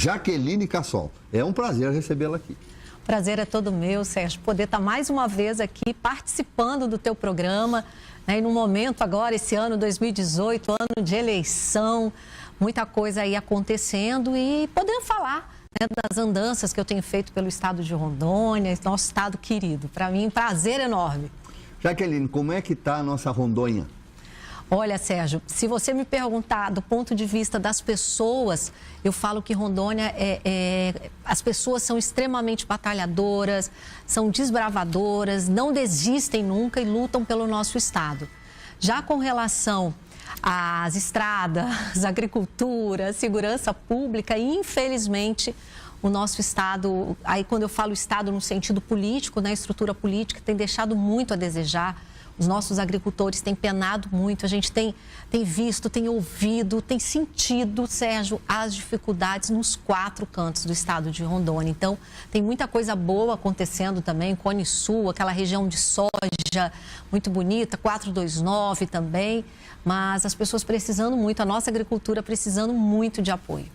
Jaqueline Cassol. É um prazer recebê-la aqui. O prazer é todo meu, Sérgio, poder estar mais uma vez aqui participando do teu programa, né? E no momento agora, esse ano 2018, ano de eleição, muita coisa aí acontecendo e podendo falar, né, das andanças que eu tenho feito pelo estado de Rondônia, nosso estado querido. Para mim, um prazer enorme. Jaqueline, como é que está a nossa Rondônia? Olha, Sérgio, se você me perguntar do ponto de vista das pessoas, eu falo que Rondônia as pessoas são extremamente batalhadoras, são desbravadoras, não desistem nunca e lutam pelo nosso estado. Já com relação às estradas, agricultura, segurança pública, infelizmente, o nosso estado, aí quando eu falo estado no sentido político, né, estrutura política, tem deixado muito a desejar. Os nossos agricultores têm penado muito, a gente tem visto, tem ouvido, tem sentido, Sérgio, as dificuldades nos 4 cantos do estado de Rondônia. Então, tem muita coisa boa acontecendo também, Cone Sul, aquela região de soja muito bonita, 429 também, mas as pessoas precisando muito, a nossa agricultura precisando muito de apoio.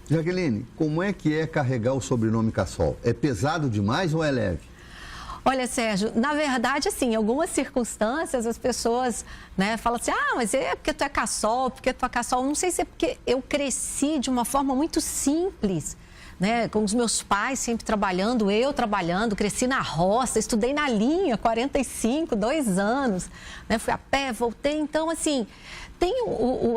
Jaqueline, como é que é carregar o sobrenome Cassol? É pesado demais ou é leve? Olha, Sérgio, na verdade, assim, em algumas circunstâncias as pessoas, né, falam assim, mas é porque tu é Cassol, porque tu é Cassol. Não sei se é porque eu cresci de uma forma muito simples, né, com os meus pais sempre trabalhando, eu trabalhando, cresci na roça, estudei na linha, 45, 2 anos, né, fui a pé, voltei, então, assim, tem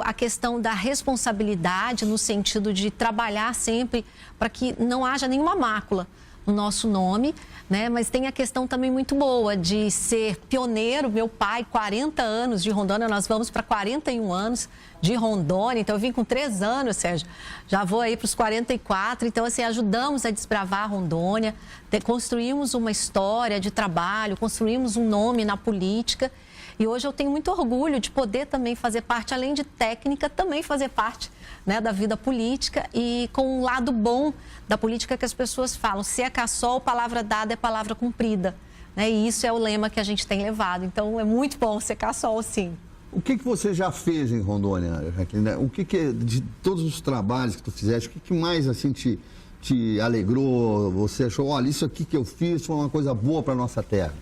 a questão da responsabilidade no sentido de trabalhar sempre para que não haja nenhuma mácula no nosso nome, né? Mas tem a questão também muito boa de ser pioneiro. Meu pai, 40 anos de Rondônia, nós vamos para 41 anos de Rondônia, então eu vim com 3 anos, Sérgio, já vou aí para os 44, então assim, ajudamos a desbravar a Rondônia, construímos uma história de trabalho, construímos um nome na política. E hoje eu tenho muito orgulho de poder também fazer parte, além de técnica, também fazer parte, né, da vida política e com um lado bom da política que as pessoas falam. Se é Cassol, palavra dada é palavra cumprida, né? E isso é o lema que a gente tem levado. Então é muito bom ser Cassol, sim. O que você já fez em Rondônia, Jaqueline? O que de todos os trabalhos que tu fizeste, o que mais assim te alegrou? Você achou, olha, isso aqui que eu fiz foi uma coisa boa para a nossa terra?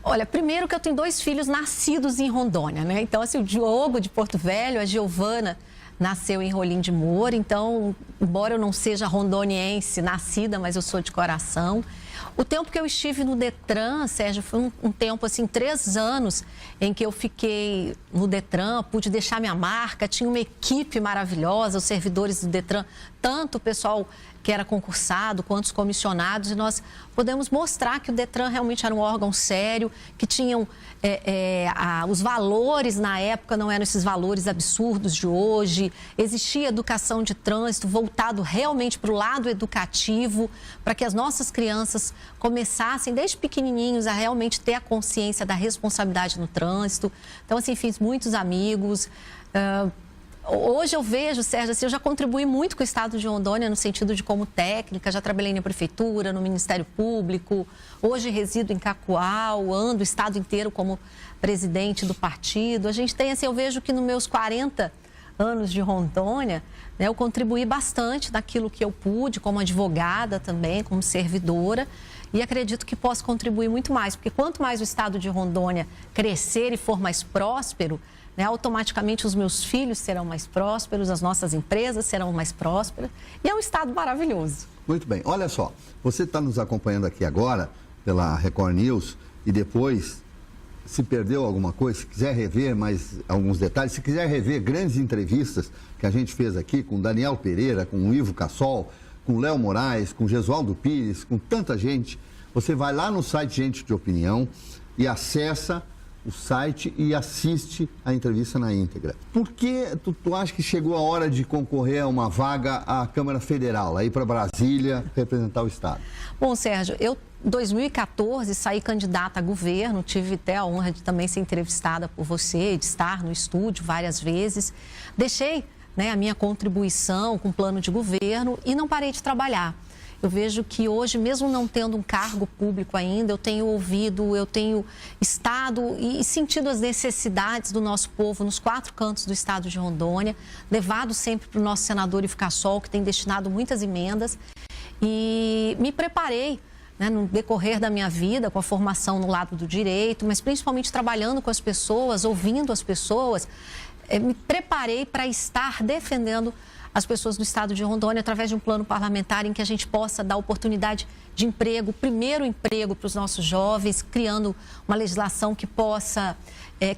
Olha, primeiro que eu tenho 2 filhos nascidos em Rondônia, né? Então, assim, o Diogo de Porto Velho, a Giovana nasceu em Rolim de Moura. Então, embora eu não seja rondoniense nascida, mas eu sou de coração. O tempo que eu estive no Detran, Sérgio, foi um tempo, assim, 3 anos em que eu fiquei no Detran, pude deixar minha marca, tinha uma equipe maravilhosa, os servidores do Detran, tanto o pessoal que era concursado, quanto os comissionados, e nós podemos mostrar que o Detran realmente era um órgão sério, que tinham os valores na época não eram esses valores absurdos de hoje, existia educação de trânsito voltado realmente para o lado educativo, para que as nossas crianças começassem desde pequenininhos a realmente ter a consciência da responsabilidade no trânsito. Então, assim, fiz muitos amigos. Hoje eu vejo, Sérgio, assim, eu já contribuí muito com o estado de Rondônia no sentido de como técnica, já trabalhei na prefeitura, no Ministério Público, hoje resido em Cacoal, ando o estado inteiro como presidente do partido. A gente tem, assim, eu vejo que nos meus 40 anos de Rondônia, né, eu contribuí bastante naquilo que eu pude, como advogada também, como servidora, e acredito que posso contribuir muito mais, porque quanto mais o estado de Rondônia crescer e for mais próspero, né, automaticamente os meus filhos serão mais prósperos, as nossas empresas serão mais prósperas e é um estado maravilhoso. Muito bem, olha só, você está nos acompanhando aqui agora pela Record News e depois, se perdeu alguma coisa, se quiser rever mais alguns detalhes, se quiser rever grandes entrevistas que a gente fez aqui com Daniel Pereira, com o Ivo Cassol, com Léo Moraes, com Gesualdo Pires, com tanta gente, você vai lá no site Gente de Opinião e acessa o site e assiste a entrevista na íntegra. Por que tu acha que chegou a hora de concorrer a uma vaga à Câmara Federal, aí para Brasília, representar o estado? Bom, Sérgio, eu em 2014 saí candidata a governo, tive até a honra de também ser entrevistada por você, de estar no estúdio várias vezes. Deixei, né, a minha contribuição com o plano de governo e não parei de trabalhar. Eu vejo que hoje, mesmo não tendo um cargo público ainda, eu tenho ouvido, eu tenho estado e sentido as necessidades do nosso povo nos 4 cantos do estado de Rondônia, levado sempre para o nosso senador Ificaçol, que tem destinado muitas emendas, e me preparei, né, no decorrer da minha vida, com a formação no lado do direito, mas principalmente trabalhando com as pessoas, ouvindo as pessoas, me preparei para estar defendendo as pessoas do estado de Rondônia através de um plano parlamentar em que a gente possa dar oportunidade de emprego, primeiro emprego para os nossos jovens, criando uma legislação que possa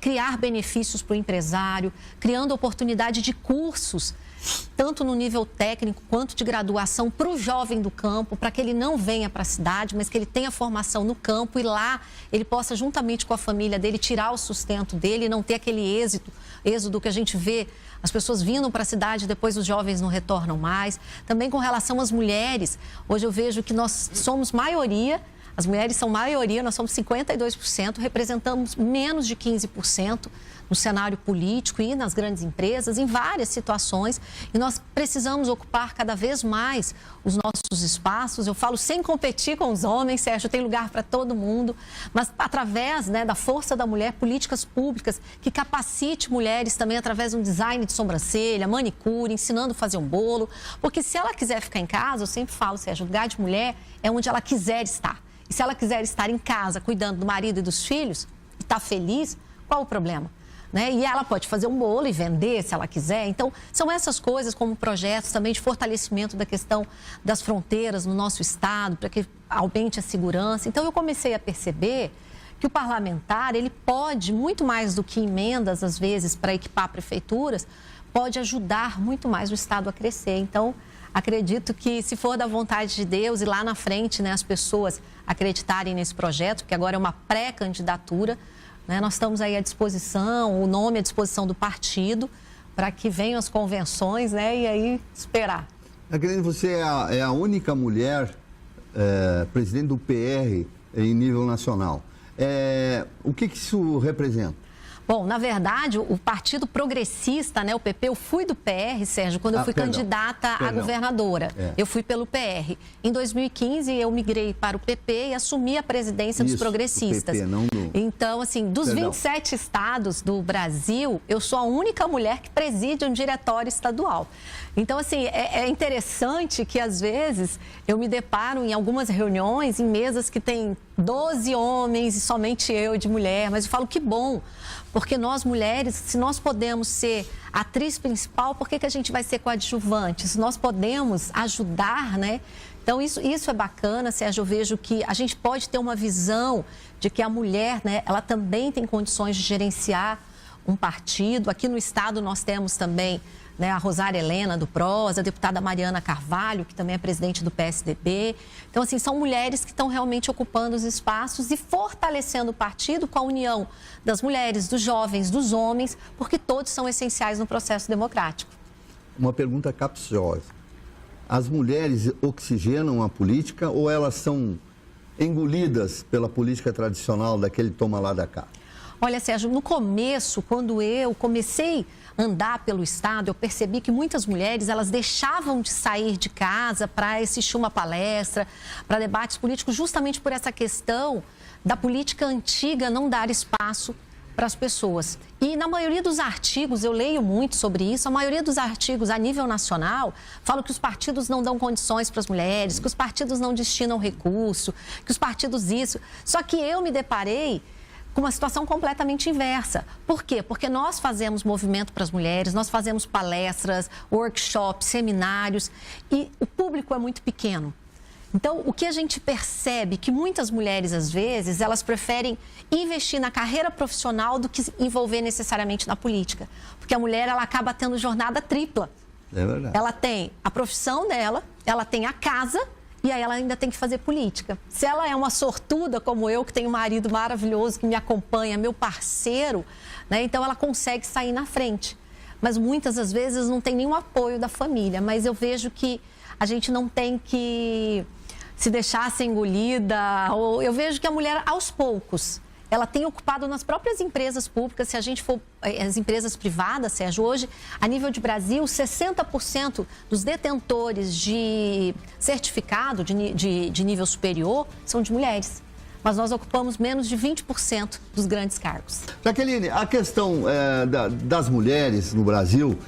criar benefícios para o empresário, criando oportunidade de cursos, tanto no nível técnico quanto de graduação para o jovem do campo, para que ele não venha para a cidade, mas que ele tenha formação no campo e lá ele possa, juntamente com a família dele, tirar o sustento dele e não ter aquele êxodo que a gente vê, as pessoas vindo para a cidade e depois os jovens não retornam mais. Também com relação às mulheres, hoje eu vejo que nós somos maioria, as mulheres são maioria, nós somos 52%, representamos menos de 15% no cenário político e nas grandes empresas, em várias situações, e nós precisamos ocupar cada vez mais os nossos espaços. Eu falo sem competir com os homens, Sérgio, tem lugar para todo mundo, mas através, né, da força da mulher, políticas públicas que capacite mulheres também através de um design de sobrancelha, manicure, ensinando a fazer um bolo, porque se ela quiser ficar em casa, eu sempre falo, Sérgio, o lugar de mulher é onde ela quiser estar. E se ela quiser estar em casa, cuidando do marido e dos filhos, e está feliz, qual o problema? Né? E ela pode fazer um bolo e vender se ela quiser. Então, são essas coisas como projetos também de fortalecimento da questão das fronteiras no nosso estado, para que aumente a segurança. Então, eu comecei a perceber que o parlamentar, ele pode, muito mais do que emendas, às vezes, para equipar prefeituras, pode ajudar muito mais o estado a crescer. Então, acredito que, se for da vontade de Deus e lá na frente, né, as pessoas acreditarem nesse projeto, que agora é uma pré-candidatura, né, nós estamos aí à disposição, o nome à disposição do partido, para que venham as convenções, né, e aí esperar. Acredito que você é a única mulher presidente do PR em nível nacional. O que isso representa? Bom, na verdade, o Partido Progressista, né, o PP, eu fui do PR, Sérgio, quando eu fui candidata a governadora. Eu fui pelo PR. Em 2015, eu migrei para o PP e assumi a presidência dos progressistas. PP, não do... Então, assim, dos 27 estados do Brasil, eu sou a única mulher que preside um diretório estadual. Então, assim, é interessante que, às vezes, eu me deparo em algumas reuniões, em mesas que tem 12 homens e somente eu de mulher, mas eu falo que bom, porque nós mulheres, se nós podemos ser atriz principal, por que a gente vai ser coadjuvante? Se nós podemos ajudar, né? Então, isso é bacana, Sérgio. Eu vejo que a gente pode ter uma visão de que a mulher, né, ela também tem condições de gerenciar um partido. Aqui no estado nós temos também, né, a Rosária Helena, do PROS, a deputada Mariana Carvalho, que também é presidente do PSDB. Então, assim, são mulheres que estão realmente ocupando os espaços e fortalecendo o partido com a união das mulheres, dos jovens, dos homens, porque todos são essenciais no processo democrático. Uma pergunta capciosa. As mulheres oxigenam a política ou elas são engolidas pela política tradicional daquele toma lá da cá? Olha, Sérgio, no começo, quando eu comecei a andar pelo estado, eu percebi que muitas mulheres, elas deixavam de sair de casa para assistir uma palestra, para debates políticos, justamente por essa questão da política antiga não dar espaço para as pessoas. E na maioria dos artigos, eu leio muito sobre isso, a maioria dos artigos a nível nacional falam que os partidos não dão condições para as mulheres, que os partidos não destinam recurso, que os partidos isso. Só que eu me deparei com uma situação completamente inversa. Por quê? Porque nós fazemos movimento para as mulheres, nós fazemos palestras, workshops, seminários e o público é muito pequeno. Então, o que a gente percebe que muitas mulheres, às vezes, elas preferem investir na carreira profissional do que envolver necessariamente na política. Porque a mulher, ela acaba tendo jornada tripla. É verdade. Ela tem a profissão dela, ela tem a casa e aí ela ainda tem que fazer política. Se ela é uma sortuda como eu, que tenho um marido maravilhoso que me acompanha, meu parceiro, né, então ela consegue sair na frente. Mas muitas das vezes não tem nenhum apoio da família. Mas eu vejo que a gente não tem que se deixar ser engolida. Eu vejo que a mulher, aos poucos, ela tem ocupado nas próprias empresas públicas. Se a gente for as empresas privadas, Sérgio, hoje, a nível de Brasil, 60% dos detentores de certificado de nível superior são de mulheres. Mas nós ocupamos menos de 20% dos grandes cargos. Jaqueline, a questão das mulheres no Brasil,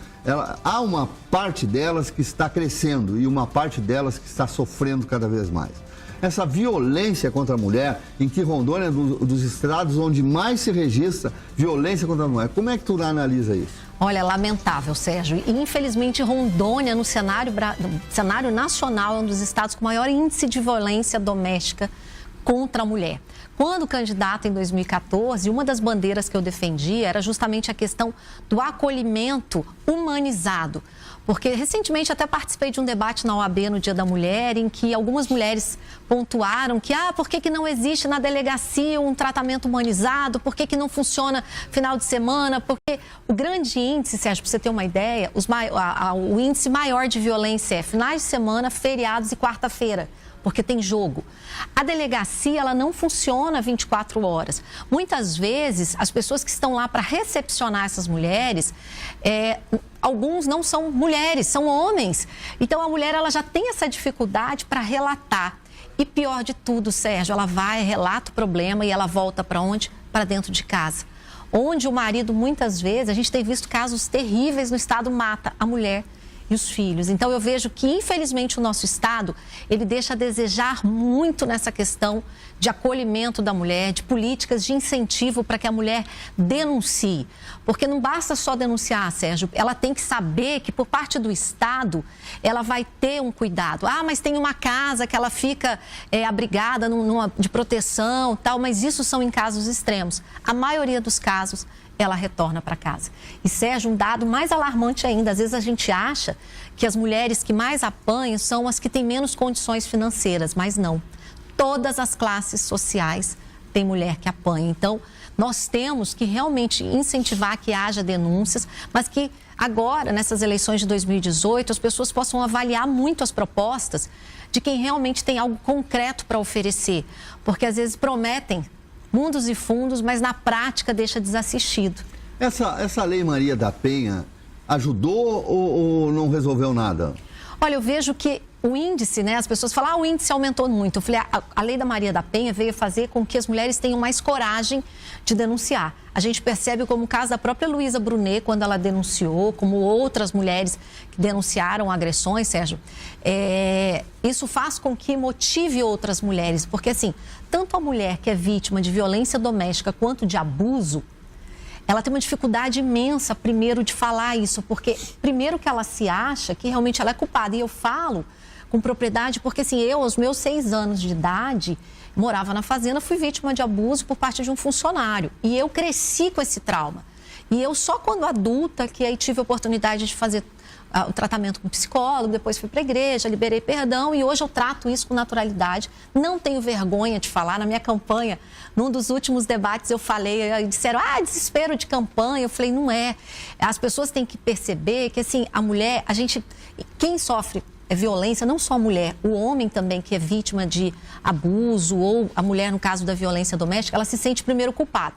há uma parte delas que está crescendo e uma parte delas que está sofrendo cada vez mais. Essa violência contra a mulher, em que Rondônia é um dos estados onde mais se registra violência contra a mulher. Como é que tu analisa isso? Olha, lamentável, Sérgio. E, infelizmente, Rondônia, no cenário nacional, é um dos estados com maior índice de violência doméstica contra a mulher. Quando candidata em 2014, uma das bandeiras que eu defendi era justamente a questão do acolhimento humanizado. Porque recentemente até participei de um debate na OAB no Dia da Mulher, em que algumas mulheres pontuaram que, por que não existe na delegacia um tratamento humanizado? Por que não funciona final de semana? Porque o grande índice, Sérgio, para você ter uma ideia, o índice maior de violência é finais de semana, feriados e quarta-feira, porque tem jogo. A delegacia, ela não funciona 24 horas. Muitas vezes, as pessoas que estão lá para recepcionar essas mulheres, alguns não são mulheres, são homens. Então, a mulher, ela já tem essa dificuldade para relatar. E pior de tudo, Sérgio, ela vai, relata o problema e ela volta para onde? Para dentro de casa. Onde o marido, muitas vezes, a gente tem visto casos terríveis no estado, mata a mulher e os filhos. Então, eu vejo que, infelizmente, o nosso estado, ele deixa a desejar muito nessa questão de acolhimento da mulher, de políticas de incentivo para que a mulher denuncie. Porque não basta só denunciar, Sérgio, ela tem que saber que, por parte do Estado, ela vai ter um cuidado. Mas tem uma casa que ela fica abrigada de proteção, tal, mas isso são em casos extremos. A maioria dos casos, ela retorna para casa. E, Sérgio, um dado mais alarmante ainda, às vezes a gente acha que as mulheres que mais apanham são as que têm menos condições financeiras, mas não. Todas as classes sociais têm mulher que apanha. Então, nós temos que realmente incentivar que haja denúncias, mas que agora, nessas eleições de 2018, as pessoas possam avaliar muito as propostas de quem realmente tem algo concreto para oferecer. Porque, às vezes, prometem mundos e fundos, mas na prática deixa desassistido. Essa Lei Maria da Penha ajudou ou não resolveu nada? Olha, eu vejo que o índice, né? As pessoas falam, o índice aumentou muito. Eu falei, a Lei da Maria da Penha veio fazer com que as mulheres tenham mais coragem de denunciar. A gente percebe como o caso da própria Luísa Brunet, quando ela denunciou, como outras mulheres que denunciaram agressões, Sérgio, isso faz com que motive outras mulheres, porque assim, tanto a mulher que é vítima de violência doméstica quanto de abuso, ela tem uma dificuldade imensa, primeiro, de falar isso, porque primeiro que ela se acha que realmente ela é culpada, e eu falo com propriedade, porque assim, eu, aos meus 6 anos de idade, morava na fazenda, fui vítima de abuso por parte de um funcionário. E eu cresci com esse trauma. E eu só quando adulta, que aí tive a oportunidade de fazer o tratamento com psicólogo, depois fui para a igreja, liberei perdão e hoje eu trato isso com naturalidade. Não tenho vergonha de falar. Na minha campanha, num dos últimos debates eu falei, disseram, desespero de campanha. Eu falei, não é. As pessoas têm que perceber que assim, a mulher, quem sofre violência, não só a mulher, o homem também que é vítima de abuso ou a mulher no caso da violência doméstica, ela se sente primeiro culpada.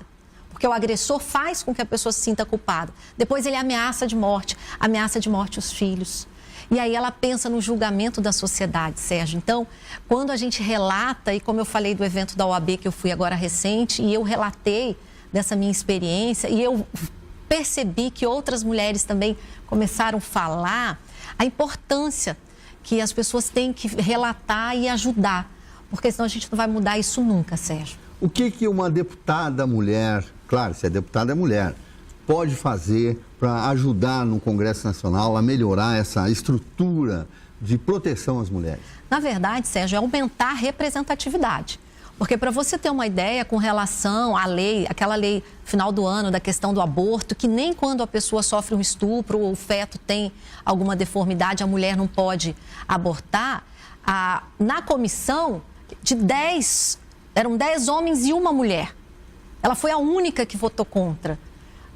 Porque o agressor faz com que a pessoa se sinta culpada. Depois ele ameaça de morte os filhos. E aí ela pensa no julgamento da sociedade, Sérgio. Então, quando a gente relata, e como eu falei do evento da OAB que eu fui agora recente, e eu relatei dessa minha experiência, e eu percebi que outras mulheres também começaram a falar a importância que as pessoas têm que relatar e ajudar, porque senão a gente não vai mudar isso nunca, Sérgio. O que uma deputada mulher, claro, se é deputada é mulher, pode fazer para ajudar no Congresso Nacional a melhorar essa estrutura de proteção às mulheres? Na verdade, Sérgio, é aumentar a representatividade. Porque para você ter uma ideia com relação à lei, aquela lei final do ano da questão do aborto, que nem quando a pessoa sofre um estupro ou o feto tem alguma deformidade, a mulher não pode abortar, na comissão eram 10 homens e uma mulher. Ela foi a única que votou contra.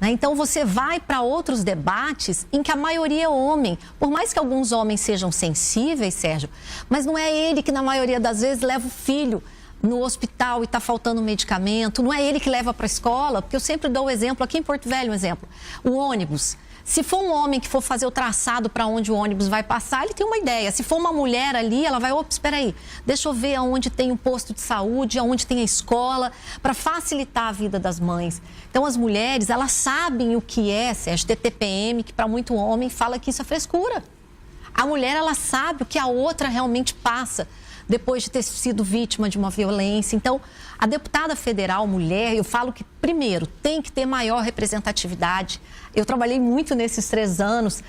Então você vai para outros debates em que a maioria é homem, por mais que alguns homens sejam sensíveis, Sérgio, mas não é ele que na maioria das vezes leva o filho no hospital e está faltando medicamento, não é ele que leva para a escola, porque eu sempre dou o exemplo, aqui em Porto Velho, um exemplo, o ônibus. Se for um homem que for fazer o traçado para onde o ônibus vai passar, ele tem uma ideia. Se for uma mulher ali, ela vai, opa, espera aí, deixa eu ver aonde tem um posto de saúde, aonde tem a escola, para facilitar a vida das mães. Então, as mulheres, elas sabem o que é, Sérgio, ter TPM, que para muito homem fala que isso é frescura. A mulher, ela sabe o que a outra realmente passa depois de ter sido vítima de uma violência. Então, a deputada federal mulher, eu falo que, primeiro, tem que ter maior representatividade. Eu trabalhei muito nesses 3 anos,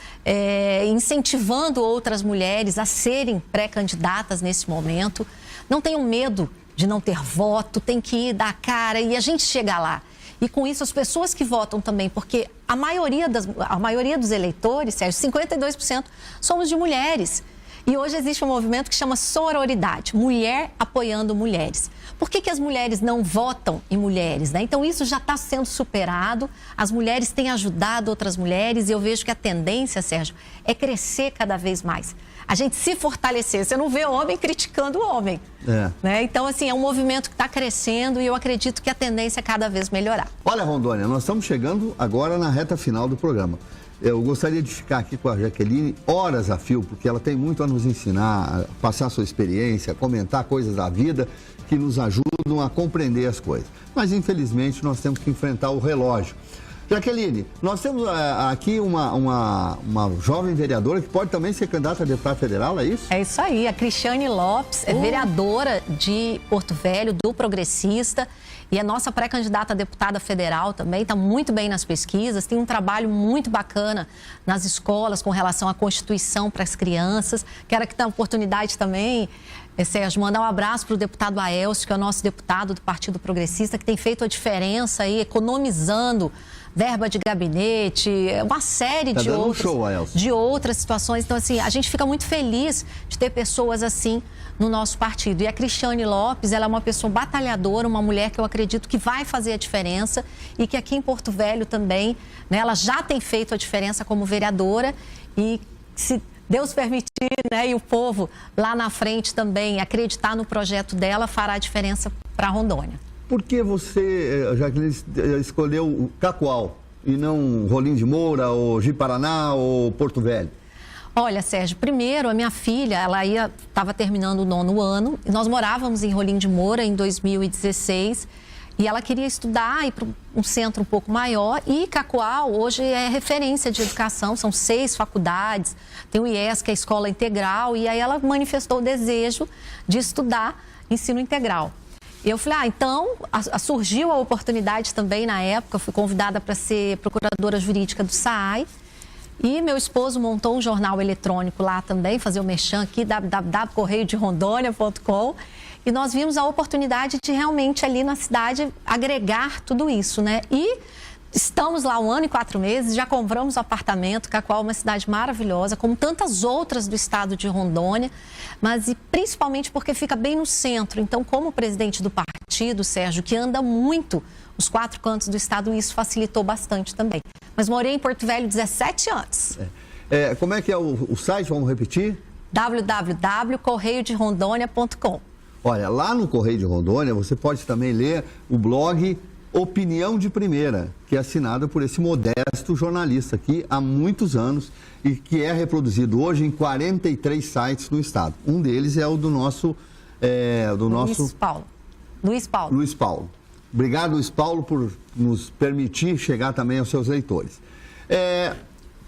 incentivando outras mulheres a serem pré-candidatas nesse momento. Não tenham medo de não ter voto, tem que ir dar a cara e a gente chega lá. E com isso, as pessoas que votam também, porque a maioria dos eleitores, Sérgio, 52% somos de mulheres. E hoje existe um movimento que chama sororidade, mulher apoiando mulheres. Por que as mulheres não votam em mulheres, né? Então, isso já está sendo superado, as mulheres têm ajudado outras mulheres e eu vejo que a tendência, Sérgio, é crescer cada vez mais. A gente se fortalecer, você não vê homem criticando o homem. Né? Então, assim, é um movimento que está crescendo e eu acredito que a tendência é cada vez melhorar. Olha, Rondônia, nós estamos chegando agora na reta final do programa. Eu gostaria de ficar aqui com a Jaqueline horas a fio, porque ela tem muito a nos ensinar, a passar a sua experiência, a comentar coisas da vida que nos ajudam a compreender as coisas. Mas, infelizmente, nós temos que enfrentar o relógio. Jaqueline, nós temos aqui uma jovem vereadora que pode também ser candidata a deputada federal, é isso? É isso aí, a Cristiane Lopes é vereadora de Porto Velho, do Progressista, e é nossa pré-candidata a deputada federal também, está muito bem nas pesquisas, tem um trabalho muito bacana nas escolas com relação à Constituição para as crianças. Quero aqui dar a oportunidade também, Sérgio, mandar um abraço para o deputado Aelcio, que é o nosso deputado do Partido Progressista, que tem feito a diferença aí, economizando verba de gabinete, uma série de outras situações. Então, assim, a gente fica muito feliz de ter pessoas assim no nosso partido. E a Cristiane Lopes, ela é uma pessoa batalhadora, uma mulher que eu acredito que vai fazer a diferença e que aqui em Porto Velho também, né, ela já tem feito a diferença como vereadora e se Deus permitir, né, e o povo lá na frente também acreditar no projeto dela, fará a diferença para Rondônia. Por que você, Jaqueline, escolheu o Cacoal e não Rolim de Moura, ou Ji-Paraná, ou Porto Velho? Olha, Sérgio, primeiro, a minha filha, ela estava terminando o 9º ano, e nós morávamos em Rolim de Moura em 2016, e ela queria estudar, ir para um centro um pouco maior, e Cacoal hoje é referência de educação, são 6 faculdades, tem o IES, que é a Escola Integral, e aí ela manifestou o desejo de estudar ensino integral. E eu falei, então, surgiu a oportunidade também na época, fui convidada para ser procuradora jurídica do SAAI, e meu esposo montou um jornal eletrônico lá também, fazer o merchan aqui, www.correiodehondônia.com, e nós vimos a oportunidade de realmente ali na cidade agregar tudo isso, né? E estamos lá 1 ano e 4 meses, já compramos um apartamento, Cacoal é uma cidade maravilhosa, como tantas outras do estado de Rondônia, mas e principalmente porque fica bem no centro. Então, como presidente do partido, Sérgio, que anda muito os 4 cantos do estado, isso facilitou bastante também. Mas morei em Porto Velho 17 anos. Como é que é o site? Vamos repetir? www.correiodehondônia.com. Olha, lá no Correio de Rondônia você pode também ler o blog Opinião de Primeira, que é assinada por esse modesto jornalista aqui há muitos anos e que é reproduzido hoje em 43 sites no estado. Um deles é o do nosso... Luiz Paulo. Obrigado, Luiz Paulo, por nos permitir chegar também aos seus leitores.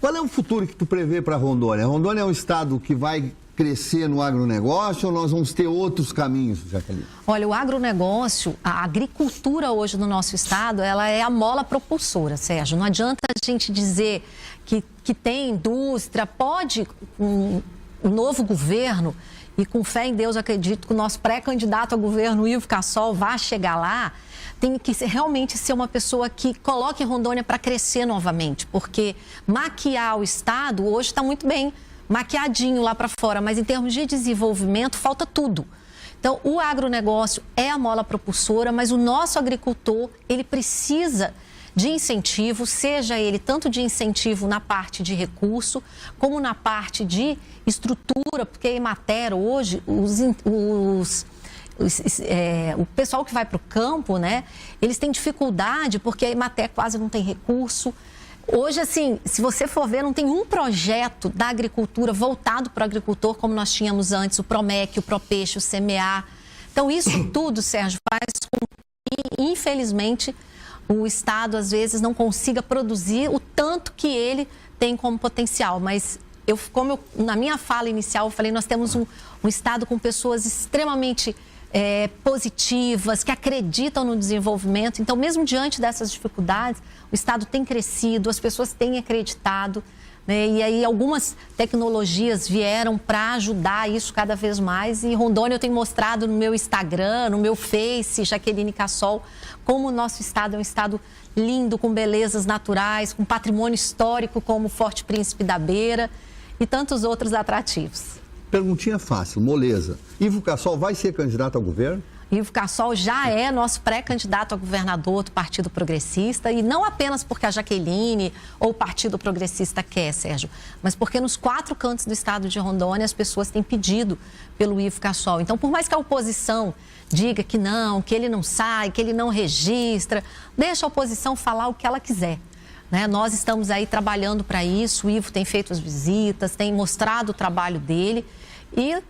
Qual é o futuro que tu prevê para Rondônia? Rondônia é um estado que vai crescer no agronegócio ou nós vamos ter outros caminhos, Jaqueline? Olha, o agronegócio, a agricultura hoje no nosso estado, ela é a mola propulsora, Sérgio. Não adianta a gente dizer que tem indústria, pode um novo governo, e com fé em Deus acredito que o nosso pré-candidato a governo, Ivo Cassol, vai chegar lá, tem que realmente ser uma pessoa que coloque Rondônia para crescer novamente, porque maquiar o estado hoje está muito bem, maquiadinho lá para fora, mas em termos de desenvolvimento falta tudo. Então, o agronegócio é a mola propulsora, mas o nosso agricultor, ele precisa de incentivo, seja ele tanto de incentivo na parte de recurso, como na parte de estrutura, porque a Emater hoje, o pessoal que vai para o campo, né, eles têm dificuldade porque a Emater quase não tem recurso. Hoje, assim, se você for ver, não tem um projeto da agricultura voltado para o agricultor como nós tínhamos antes, o Promec, o Propeixe, o Semear. Então, isso tudo, Sérgio, faz com que, infelizmente, o Estado, às vezes, não consiga produzir o tanto que ele tem como potencial. Mas, na minha fala inicial, eu falei, nós temos um Estado com pessoas extremamente positivas, que acreditam no desenvolvimento. Então, mesmo diante dessas dificuldades, o Estado tem crescido, as pessoas têm acreditado, né? E aí algumas tecnologias vieram para ajudar isso cada vez mais. E Rondônia, eu tenho mostrado no meu Instagram, no meu Face, Jaqueline Cassol, como o nosso Estado é um Estado lindo, com belezas naturais, com patrimônio histórico como o Forte Príncipe da Beira e tantos outros atrativos. Perguntinha fácil, moleza. Ivo Cassol vai ser candidato ao governo? Ivo Cassol já é nosso pré-candidato a governador do Partido Progressista, e não apenas porque a Jaqueline ou o Partido Progressista quer, Sérgio, mas porque nos 4 cantos do estado de Rondônia as pessoas têm pedido pelo Ivo Cassol. Então, por mais que a oposição diga que não, que ele não sai, que ele não registra, deixa a oposição falar o que ela quiser, né? Nós estamos aí trabalhando para isso, o Ivo tem feito as visitas, tem mostrado o trabalho dele e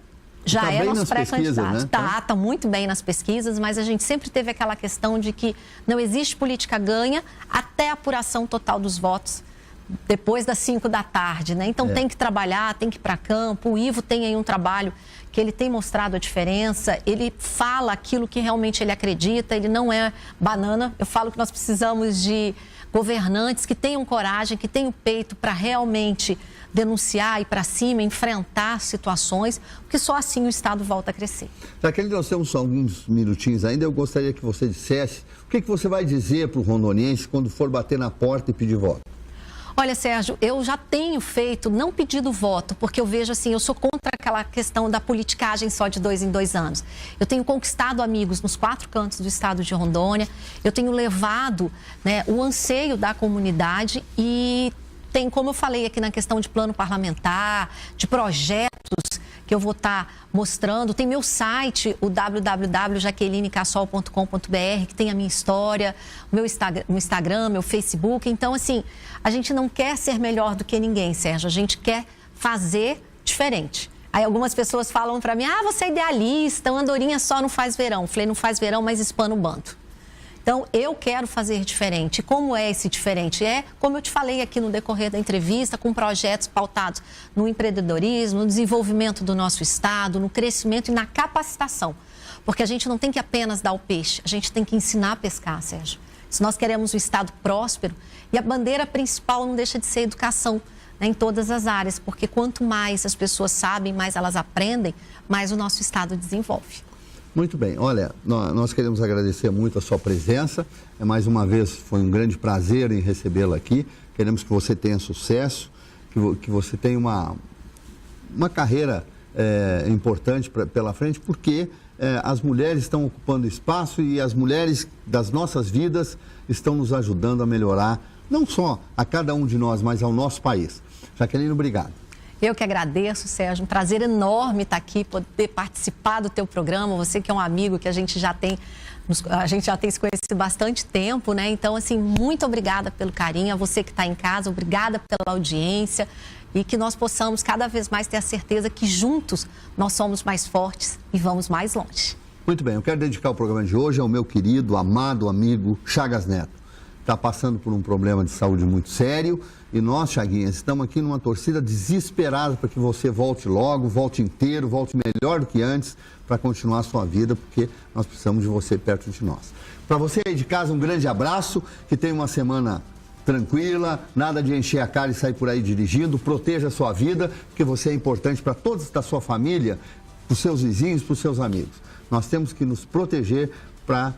já é nosso pré-candidato. Né? Tá muito bem nas pesquisas, mas a gente sempre teve aquela questão de que não existe política ganha até a apuração total dos votos, depois das 5 da tarde, né? Então tem que trabalhar, tem que ir para campo. O Ivo tem aí um trabalho que ele tem mostrado a diferença, ele fala aquilo que realmente ele acredita, ele não é banana. Eu falo que nós precisamos de governantes que tenham coragem, que tenham peito para realmente denunciar, ir para cima, enfrentar situações, porque só assim o Estado volta a crescer. Jaqueline, nós temos alguns minutinhos ainda, eu gostaria que você dissesse o que você vai dizer para o rondoniense quando for bater na porta e pedir voto. Olha, Sérgio, eu já tenho feito, não pedido voto, porque eu vejo assim, eu sou contra aquela questão da politicagem só de 2 em 2 anos. Eu tenho conquistado amigos nos 4 cantos do estado de Rondônia, eu tenho levado, né, o anseio da comunidade e tem, como eu falei aqui na questão de plano parlamentar, de projetos que eu vou estar mostrando. Tem meu site, o www.jaquelinecassol.com.br, que tem a minha história, o meu Instagram, meu Facebook. Então, assim, a gente não quer ser melhor do que ninguém, Sérgio. A gente quer fazer diferente. Aí algumas pessoas falam para mim, você é idealista, Andorinha só não faz verão. Eu falei, não faz verão, mas espana o bando. Então, eu quero fazer diferente. Como é esse diferente? É, como eu te falei aqui no decorrer da entrevista, com projetos pautados no empreendedorismo, no desenvolvimento do nosso estado, no crescimento e na capacitação. Porque a gente não tem que apenas dar o peixe, a gente tem que ensinar a pescar, Sérgio. Se nós queremos um estado próspero, e a bandeira principal não deixa de ser educação, né, em todas as áreas, porque quanto mais as pessoas sabem, mais elas aprendem, mais o nosso estado desenvolve. Muito bem. Olha, nós queremos agradecer muito a sua presença. Mais uma vez, foi um grande prazer em recebê-la aqui. Queremos que você tenha sucesso, que você tenha uma carreira importante pela frente, porque as mulheres estão ocupando espaço e as mulheres das nossas vidas estão nos ajudando a melhorar, não só a cada um de nós, mas ao nosso país. Jaqueline, obrigado. Eu que agradeço, Sérgio, um prazer enorme estar aqui, poder participar do teu programa, você que é um amigo que a gente já tem se conhecido bastante tempo, né? Então, assim, muito obrigada pelo carinho, a você que está em casa, obrigada pela audiência e que nós possamos cada vez mais ter a certeza que juntos nós somos mais fortes e vamos mais longe. Muito bem, eu quero dedicar o programa de hoje ao meu querido, amado amigo Chagas Neto. Está passando por um problema de saúde muito sério e nós, Chaguinhas, estamos aqui numa torcida desesperada para que você volte logo, volte inteiro, volte melhor do que antes para continuar a sua vida, porque nós precisamos de você perto de nós. Para você aí de casa, um grande abraço, que tenha uma semana tranquila, nada de encher a cara e sair por aí dirigindo, proteja a sua vida, porque você é importante para todos da sua família, para os seus vizinhos, para os seus amigos. Nós temos que nos proteger para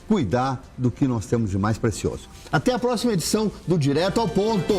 cuidar do que nós temos de mais precioso. Até a próxima edição do Direto ao Ponto.